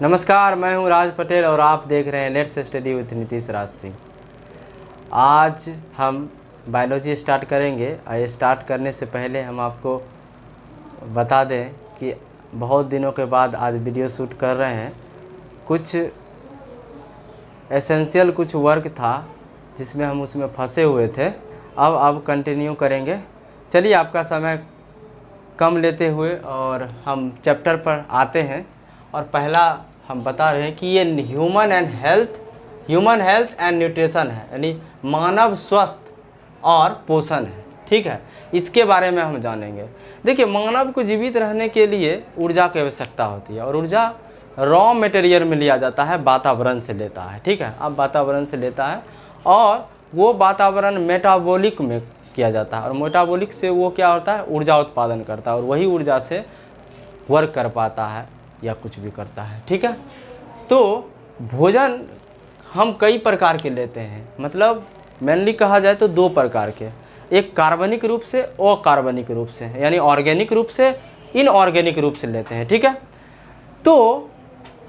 नमस्कार, मैं हूं राज पटेल और आप देख रहे हैं let's study with Nitish Raj Singh. आज हम बायोलॉजी स्टार्ट करेंगे और स्टार्ट करने से पहले हम आपको बता दें कि बहुत दिनों के बाद आज वीडियो शूट कर रहे हैं। कुछ एसेंशियल कुछ वर्क था जिसमें हम उसमें फंसे हुए थे। अब कंटिन्यू करेंगे। चलिए, आपका समय कम लेते हुए और हम चैप्टर पर आते हैं। और पहला हम बता रहे हैं कि ये ह्यूमन हेल्थ एंड न्यूट्रिशन है, यानी मानव स्वास्थ्य और पोषण है। ठीक है, इसके बारे में हम जानेंगे। देखिए, मानव को जीवित रहने के लिए ऊर्जा की आवश्यकता होती है और ऊर्जा रॉ मटेरियल में लिया जाता है, वातावरण से लेता है। ठीक है, अब वातावरण से लेता है और वो वातावरण मेटाबॉलिक में किया जाता है और मेटाबॉलिक से वो क्या होता है, ऊर्जा उत्पादन करता है और वही ऊर्जा से वर्क कर पाता है या कुछ भी करता है। ठीक है, तो भोजन हम कई प्रकार के लेते हैं, मतलब मेनली कहा जाए तो दो प्रकार के, एक कार्बनिक रूप से और अकार्बनिक रूप से, यानी ऑर्गेनिक रूप से, इनऑर्गेनिक रूप से लेते हैं। ठीक है, तो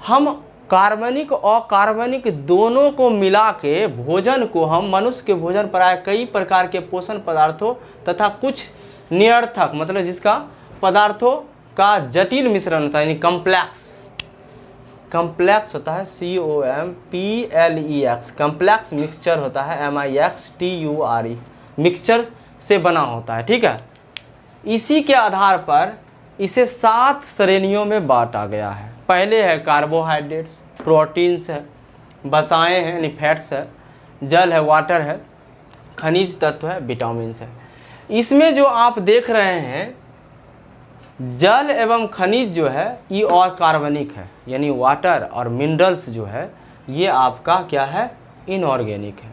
हम कार्बनिक और अकार्बनिक दोनों को मिला के भोजन को हम मनुष्य के भोजन पर कई प्रकार के पोषण पदार्थों तथा कुछ निरर्थक, मतलब जिसका पदार्थों का जटिल मिश्रण होता है, यानी कम्प्लेक्स होता है, COMPLEX, कम्प्लेक्स मिक्सचर होता है, MIXTURE, मिक्सचर से बना होता है। ठीक है, इसी के आधार पर इसे 7 श्रेणियों में बांटा गया है। पहले है कार्बोहाइड्रेट्स, प्रोटीन्स है, वसाएँ हैं यानी फैट्स है, जल है वाटर है, खनिज तत्व है, विटामिन्स है। इसमें जो आप देख रहे हैं जल एवं खनिज जो है ये और कार्बनिक है, यानी वाटर और मिनरल्स जो है ये आपका क्या है, इनऑर्गेनिक है।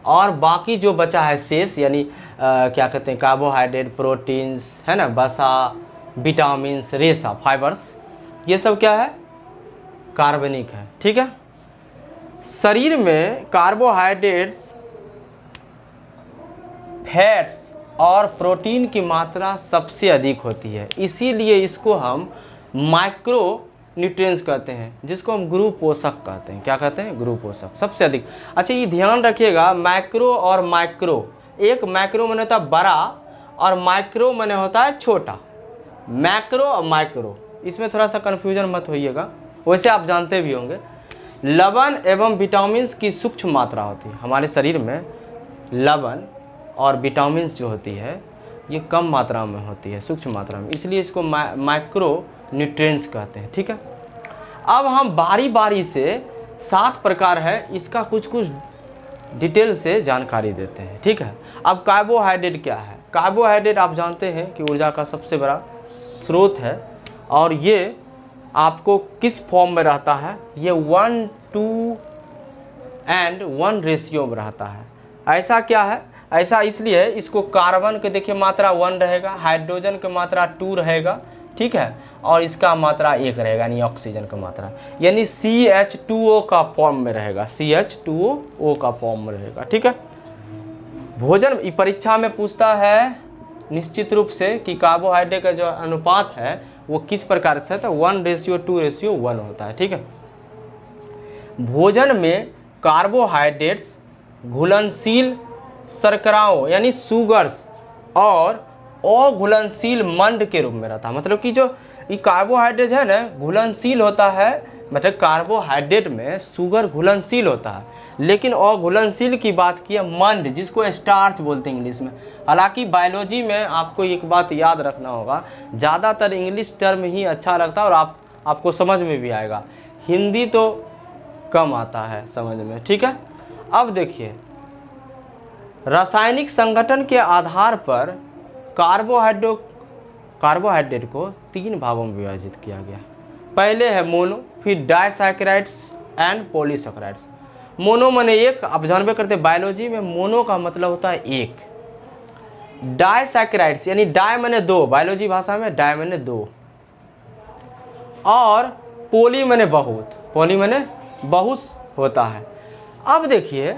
और बाकी जो बचा है शेष, यानी क्या कहते हैं, कार्बोहाइड्रेट, प्रोटीन्स है ना, वसा, विटामिन्स, रेशा, फाइबर्स, ये सब क्या है, कार्बनिक है। ठीक है, शरीर में कार्बोहाइड्रेट्स, फैट्स और प्रोटीन की मात्रा सबसे अधिक होती है, इसीलिए इसको हम माइक्रो न्यूट्रिएंट्स कहते हैं, जिसको हम गुरु पोषक कहते हैं। क्या कहते हैं, गुरु पोषक सबसे अधिक। अच्छा, ये ध्यान रखिएगा, मैक्रो और माइक्रो, एक मैक्रो माने होता है बड़ा और माइक्रो माने होता है छोटा। मैक्रो और माइक्रो, इसमें थोड़ा सा कन्फ्यूजन मत होइएगा, वैसे आप जानते भी होंगे। लवण एवं विटामिन्स की सूक्ष्म मात्रा होती है हमारे शरीर में, लवण और विटामिन्स जो होती है ये कम मात्रा में होती है, सूक्ष्म मात्रा में, इसलिए इसको माइक्रो न्यूट्रिएंट्स कहते हैं। ठीक है, अब हम बारी बारी से 7 प्रकार है, इसका कुछ डिटेल से जानकारी देते हैं। ठीक है, अब कार्बोहाइड्रेट क्या है। कार्बोहाइड्रेट आप जानते हैं कि ऊर्जा का सबसे बड़ा स्रोत है और ये आपको किस फॉर्म में रहता है, ये 1:1 रेशियो में रहता है। ऐसा क्या है, ऐसा इसलिए इसको कार्बन के देखिए मात्रा 1 रहेगा, हाइड्रोजन की मात्रा 2 रहेगा, ठीक है, और इसका मात्रा 1 रहेगा, यानी ऑक्सीजन का मात्रा, यानी CH2O का फॉर्म में रहेगा, CH2O का फॉर्म में रहेगा। ठीक है, भोजन परीक्षा में पूछता है निश्चित रूप से कि कार्बोहाइड्रेट का जो अनुपात है वो किस प्रकार से है, तो 1:2:1 होता है। ठीक है, भोजन में कार्बोहाइड्रेट्स घुलनशील शर्कराओं यानी सुगर्स और अघुलनशील मंड के रूप में रहता है। मतलब कि जो ये कार्बोहाइड्रेट है ना, घुलनशील होता है, मतलब कार्बोहाइड्रेट में शुगर घुलनशील होता है, लेकिन अघुलनशील की बात की है मंड, जिसको स्टार्च बोलते हैं इंग्लिश में। हालांकि बायोलॉजी में आपको एक बात याद रखना होगा, ज़्यादातर इंग्लिश टर्म ही अच्छा लगता है और आपको समझ में भी आएगा, हिंदी तो कम आता है समझ में। ठीक है, अब देखिए, रासायनिक संगठन के आधार पर कार्बोहाइड्रेट को 3 भागों में विभाजित किया गया। पहले है मोनो, फिर डाइसैकेराइड्स एंड पॉलीसैकेराइड्स। मोनो माने एक, आप जानबे करते बायोलॉजी में मोनो का मतलब होता है एक। डाइसैकेराइड्स यानी डाई माने 2, बायोलॉजी भाषा में डाई माने 2, और पोली माने बहुत, पोली माने बहुत होता है। अब देखिए,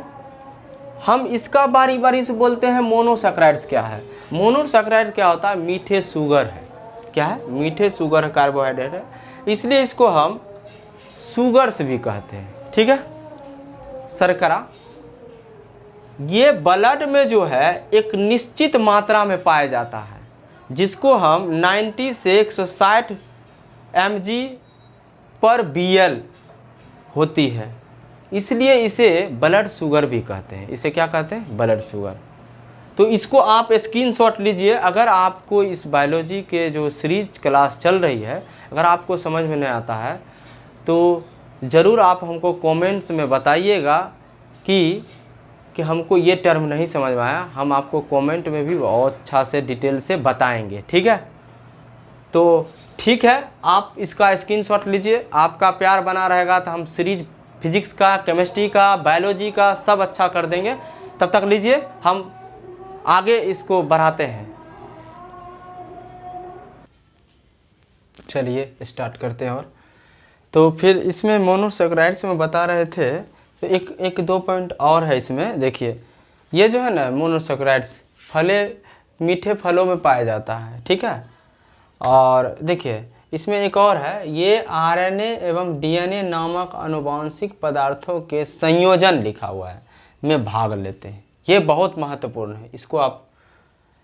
हम इसका बारी बारी से बोलते हैं मोनोसैकेराइड्स क्या है। मोनोसैकेराइड्स क्या होता है, मीठे शुगर है। क्या है, मीठे शुगर कार्बोहाइड्रेट है, इसलिए इसको हम शुगर्स भी कहते हैं, ठीक है। शर्करा ये ब्लड में जो है एक निश्चित मात्रा में पाया जाता है, जिसको हम 90 से 160 mg/BL होती है, इसलिए इसे ब्लड शुगर भी कहते हैं। इसे क्या कहते हैं? Blood sugar. तो इसको आप स्क्रीनशॉट लीजिए। अगर आपको इस बायोलॉजी के जो सीरीज क्लास चल रही है, अगर आपको समझ में नहीं आता है तो ज़रूर आप हमको कमेंट्स में बताइएगा कि हमको ये टर्म नहीं समझ में आया। हम आपको कमेंट में भी बहुत अच्छा से डिटेल से बताएंगे, ठीक है। तो ठीक है, आप इसका स्क्रीनशॉट लीजिए। आपका प्यार बना रहेगा तो हम सीरीज फिजिक्स का, केमिस्ट्री का, बायोलॉजी का सब अच्छा कर देंगे। तब तक लीजिए, हम आगे इसको बढ़ाते हैं। चलिए स्टार्ट करते हैं। और तो फिर इसमें मोनोसैकेराइड्स में बता रहे थे, तो एक दो पॉइंट और है इसमें। देखिए, ये जो है ना मोनोसैकेराइड्स मीठे फलों में पाया जाता है, ठीक है। और देखिए इसमें एक और है, ये आरएनए एवं डीएनए नामक आनुवांशिक पदार्थों के संयोजन लिखा हुआ है में भाग लेते हैं। ये बहुत महत्वपूर्ण है, इसको आप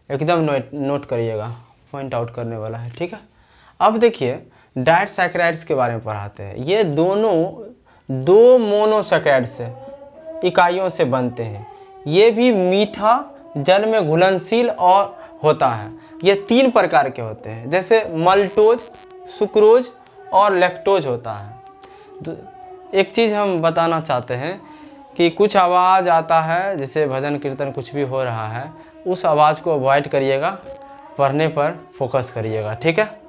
एकदम नोट करिएगा, पॉइंट आउट करने वाला है, ठीक है। अब देखिए डायसैकेराइड्स के बारे में पढ़ाते हैं। ये दोनों दो मोनोसैकेराइड्स इकाइयों से बनते हैं। ये भी मीठा जल में घुलनशील और होता है। ये 3 प्रकार के होते हैं, जैसे मल्टोज, सुक्रोज और लैक्टोज होता है। एक चीज़ हम बताना चाहते हैं कि कुछ आवाज़ आता है, जैसे भजन कीर्तन कुछ भी हो रहा है, उस आवाज़ को अवॉइड करिएगा, पढ़ने पर फोकस करिएगा, ठीक है।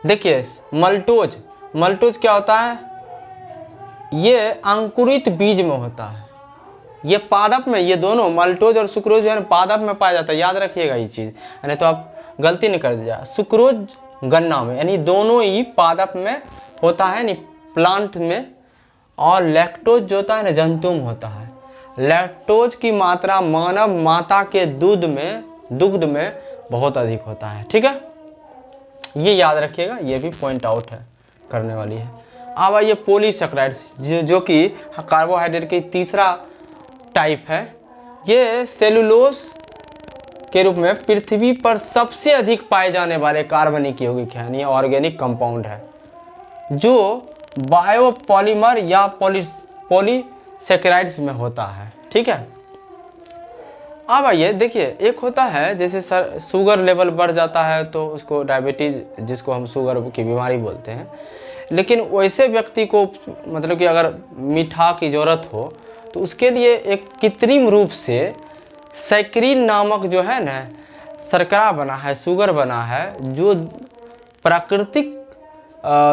देखिए मल्टोज क्या होता है? ये अंकुरित बीज में होता है। ये पादप में, ये दोनों मल्टोज और सुक्रोज जो है पादप में पाया जाता है, याद रखिएगा ये चीज़, यानी तो आप गलती नहीं कर दीजिएगा। सुक्रोज गन्ना में, यानी दोनों ही पादप में होता है, यानी प्लांट में। और लैक्टोज जो होता है ना, जंतु में होता है। लैक्टोज की मात्रा मानव माता के दुग्ध में बहुत अधिक होता है, ठीक है। ये याद रखिएगा, ये भी पॉइंट आउट है करने वाली है। अब आइए पॉलीसैकेराइड्स, जो कि कार्बोहाइड्रेट की तीसरा टाइप है। ये सेलुलोज के रूप में पृथ्वी पर सबसे अधिक पाए जाने वाले कार्बनिक यौगिक है, यानी ऑर्गेनिक कंपाउंड है, जो बायोपॉलीमर या पॉलीसैकेराइड्स में होता है, ठीक है। अब आइए देखिए, एक होता है जैसे शुगर लेवल बढ़ जाता है तो उसको डायबिटीज़, जिसको हम शुगर की बीमारी बोलते हैं। लेकिन वैसे व्यक्ति को मतलब कि अगर मीठा की ज़रूरत हो तो उसके लिए एक कृत्रिम रूप से सैकरीन नामक जो है ना शर्करा बना है, शुगर बना है, जो प्राकृतिक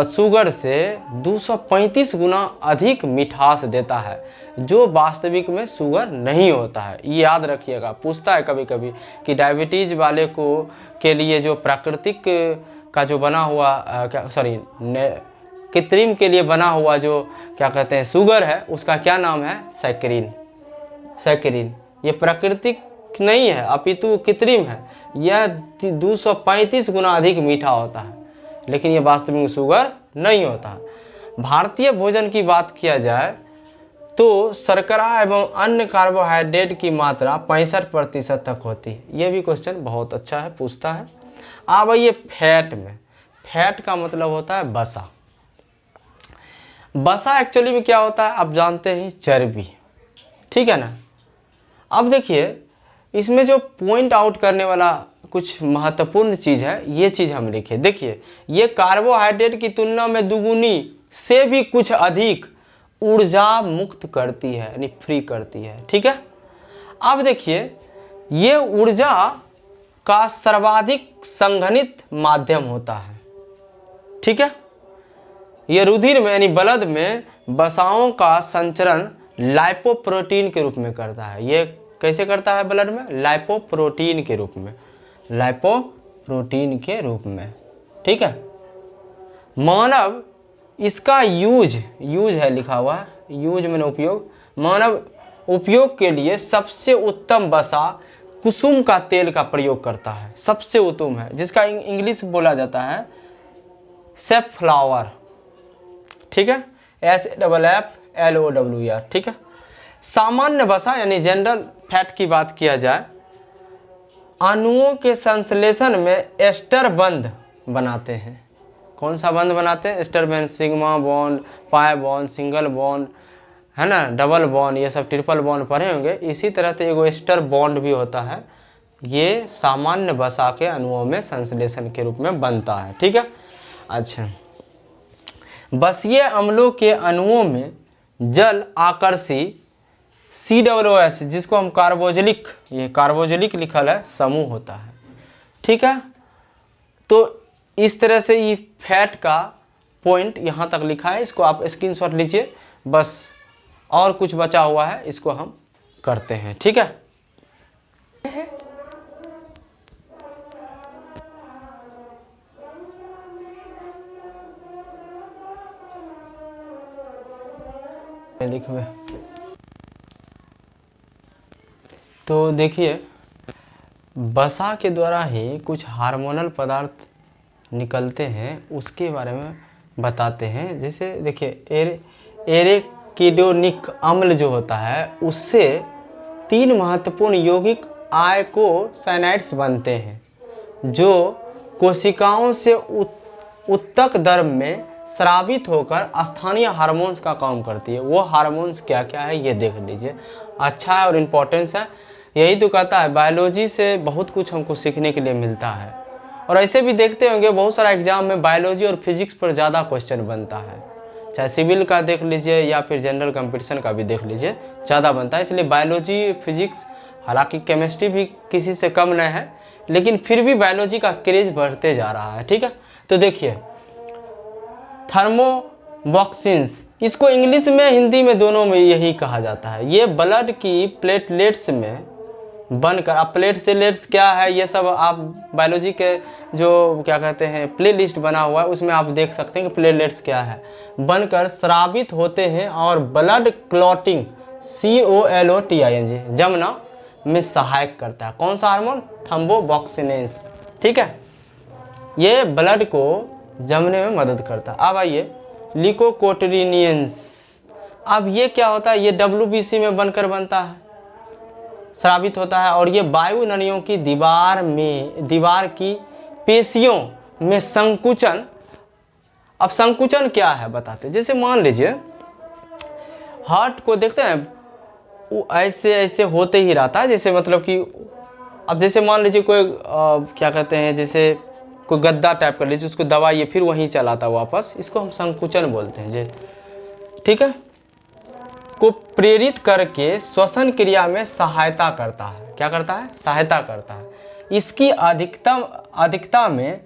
शुगर से 235 गुना अधिक मिठास देता है, जो वास्तविक में शुगर नहीं होता है। ये याद रखिएगा, पूछता है कभी कभी कि डायबिटीज़ वाले के लिए जो प्राकृतिक का जो बना हुआ कृत्रिम के लिए बना हुआ जो क्या कहते हैं शुगर है, उसका क्या नाम है? सैकरीन। ये प्राकृतिक नहीं है, अपितु कृत्रिम है। यह 235 गुना अधिक मीठा होता है, लेकिन ये वास्तविक शुगर नहीं होता। भारतीय भोजन की बात किया जाए तो शर्करा एवं अन्य कार्बोहाइड्रेट की मात्रा 65% तक होती है। ये भी क्वेश्चन बहुत अच्छा है, पूछता है। अब ये फैट में, फैट का मतलब होता है वसा। वसा एक्चुअली में क्या होता है आप जानते हैं, चर्बी, ठीक है ना। अब देखिए इसमें जो पॉइंट आउट करने वाला कुछ महत्वपूर्ण चीज़ है, ये चीज़ हम लिखे। देखिए ये कार्बोहाइड्रेट की तुलना में दुगुनी से भी कुछ अधिक ऊर्जा मुक्त करती है, यानी फ्री करती है, ठीक है। अब देखिए ये ऊर्जा का सर्वाधिक संघनित माध्यम होता है, ठीक है। ये रुधिर में यानी ब्लड में वसाओं का संचरण लाइपोप्रोटीन के रूप में करता है। ये कैसे करता है ब्लड में? लाइपोप्रोटीन के रूप में, लाइपोप्रोटीन के रूप में, ठीक है। मानव इसका यूज है लिखा हुआ है, यूज मैंने उपयोग, मानव उपयोग के लिए सबसे उत्तम वसा कुसुम का तेल का प्रयोग करता है, सबसे उत्तम है, जिसका इंग्लिश बोला जाता है सैफफ्लावर, ठीक है, SAFFLOWER, ठीक है। सामान्य वसा यानी जनरल फैट की बात किया जाए, अणुओं के संश्लेषण में एस्टर बंध बनाते हैं। कौन सा बंध बनाते हैं? एस्टर बंध, sigma bond, pi bond, single bond, है ना, डबल बॉन्ड, ये सब ट्रिपल बॉन्ड पढ़े होंगे। इसी तरह से एगो एस्टर बॉन्ड भी होता है, ये सामान्य वसा के अणुओं में संश्लेषण के रूप में बनता है, ठीक है। अच्छा, बसीय अम्लों के अणुओं में जल आकर्षी COOH, जिसको हम कार्बोजिलिक, ये कार्बोजिलिक लिखल है, समूह होता है, ठीक है। तो इस तरह से ये फैट का पॉइंट यहाँ तक लिखा है, इसको आप स्क्रीनशॉट लीजिए बस। और कुछ बचा हुआ है, इसको हम करते हैं, ठीक है। लिखवे तो देखिए, वसा के द्वारा ही कुछ हार्मोनल पदार्थ निकलते हैं, उसके बारे में बताते हैं। जैसे देखिए, एरेकिडोनिक अम्ल जो होता है, उससे 3 महत्वपूर्ण यौगिक आइकोसाइनेट्स बनते हैं, जो कोशिकाओं से उत्तक दर में स्रावित होकर स्थानीय हार्मोन्स का काम करती है। वो हार्मोन्स क्या क्या है ये देख लीजिए, अच्छा है और इम्पोर्टेंस है। यही तो कहता है, बायोलॉजी से बहुत कुछ हमको सीखने के लिए मिलता है। और ऐसे भी देखते होंगे बहुत सारा एग्जाम में बायोलॉजी और फिजिक्स पर ज़्यादा क्वेश्चन बनता है, चाहे सिविल का देख लीजिए या फिर जनरल कंपटीशन का भी देख लीजिए, ज़्यादा बनता है। इसलिए बायोलॉजी, फिजिक्स, हालांकि केमिस्ट्री भी किसी से कम नहीं है, लेकिन फिर भी बायोलॉजी का क्रेज बढ़ते जा रहा है, ठीक है। तो देखिए, थर्मोबॉक्सिन्स, इसको इंग्लिश में हिंदी में दोनों में यही कहा जाता है। ये ब्लड की प्लेटलेट्स में बनकर, अब प्लेटलेट्स क्या है ये सब आप बायोलॉजी के जो क्या कहते हैं प्ले लिस्ट बना हुआ है, उसमें आप देख सकते हैं कि प्लेटलेट्स क्या है, बनकर स्रावित होते हैं और ब्लड क्लॉटिंग COLOTING जमना में सहायक करता है। कौन सा हार्मोन? थर्मोबॉक्सिनेंस, ठीक है। ये ब्लड को जमने में मदद करता है। अब आइए लिकोकोट्रिनियंस, अब ये क्या होता है? ये WBC में बनकर बनता है, स्रावित होता है, और ये वायु नलियों की दीवार की पेशियों में संकुचन। अब संकुचन क्या है बताते, जैसे मान लीजिए हार्ट को देखते हैं, वो ऐसे ऐसे होते ही रहता है, जैसे मतलब कि अब जैसे मान लीजिए कोई क्या कहते हैं, जैसे कोई गद्दा टाइप कर लीजिए, उसको दबाइए फिर वहीं चलाता वापस, इसको हम संकुचन बोलते हैं जी, ठीक है। को प्रेरित करके श्वसन क्रिया में सहायता करता है। क्या करता है? सहायता करता है। इसकी अधिकता में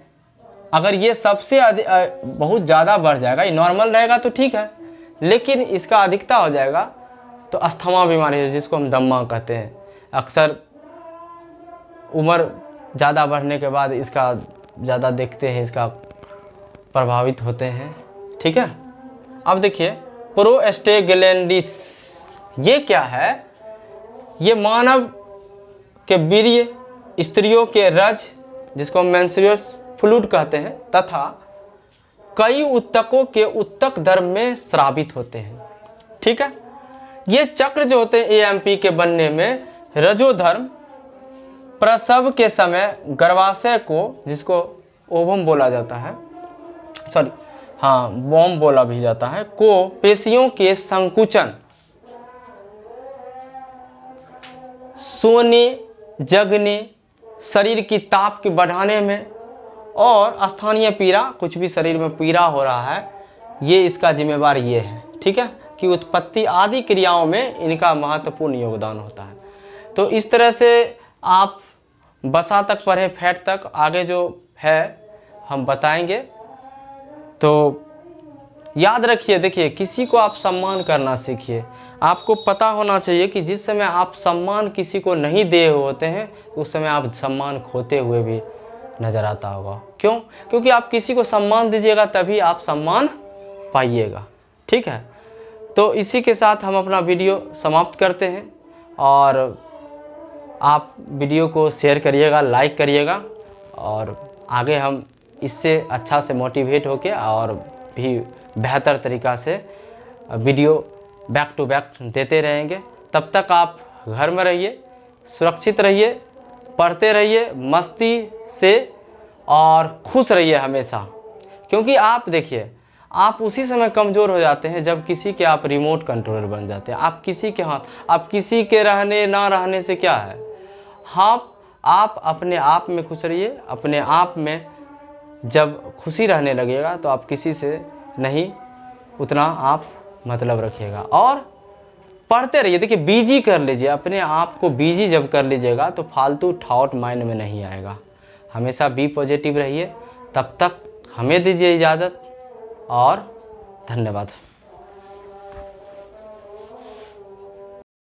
अगर ये सबसे बहुत ज़्यादा बढ़ जाएगा, ये नॉर्मल रहेगा तो ठीक है, लेकिन इसका अधिकता हो जाएगा तो अस्थमा बीमारी है, जिसको हम दम्मा कहते हैं। अक्सर उम्र ज़्यादा बढ़ने के बाद इसका ज़्यादा देखते हैं, इसका प्रभावित होते हैं, ठीक है। अब देखिए प्रोस्टेग्लैंडिस, ये क्या है? ये मानव के वीर्य, स्त्रियों के रज, जिसको हम मेंस्ट्रुअल फ्लूइड कहते हैं, तथा कई उत्तकों के उत्तक दर में स्रावित होते हैं, ठीक है। ये चक्र जो होते हैं AMP के बनने में, रजोधर्म प्रसव के समय गर्भाशय को, जिसको ओवम बोला जाता है, सॉरी हाँ वॉम बोला भी जाता है, को पेशियों के संकुचन, सोने, जगने, शरीर की ताप के बढ़ाने में, और स्थानीय पीड़ा, कुछ भी शरीर में पीड़ा हो रहा है, ये इसका जिम्मेवार ये है, ठीक है, कि उत्पत्ति आदि क्रियाओं में इनका महत्वपूर्ण योगदान होता है। तो इस तरह से आप वसा तक पढ़े, फैट तक, आगे जो है हम बताएंगे। तो याद रखिए, देखिए किसी को आप सम्मान करना सीखिए। आपको पता होना चाहिए कि जिस समय आप सम्मान किसी को नहीं दे होते हैं, उस समय आप सम्मान खोते हुए भी नज़र आता होगा। क्यों? क्योंकि आप किसी को सम्मान दीजिएगा तभी आप सम्मान पाइएगा, ठीक है। तो इसी के साथ हम अपना वीडियो समाप्त करते हैं, और आप वीडियो को शेयर करिएगा, लाइक करिएगा, और आगे हम इससे अच्छा से मोटिवेट होके और भी बेहतर तरीक़ा से वीडियो बैक टू बैक देते रहेंगे। तब तक आप घर में रहिए, सुरक्षित रहिए, पढ़ते रहिए मस्ती से और खुश रहिए हमेशा। क्योंकि आप देखिए, आप उसी समय कमज़ोर हो जाते हैं जब किसी के आप रिमोट कंट्रोलर बन जाते हैं। आप किसी के हाथ, आप किसी के रहने ना रहने से क्या है। आप अपने आप में खुश रहिए। अपने आप में जब खुशी रहने लगेगा तो आप किसी से नहीं उतना आप मतलब रखिएगा और पढ़ते रहिए। देखिए, बिजी कर लीजिए, अपने आप को बिजी जब कर लीजिएगा तो फालतू थॉट माइंड में नहीं आएगा। हमेशा बी पॉजिटिव रहिए। तब तक हमें दीजिए इजाज़त और धन्यवाद।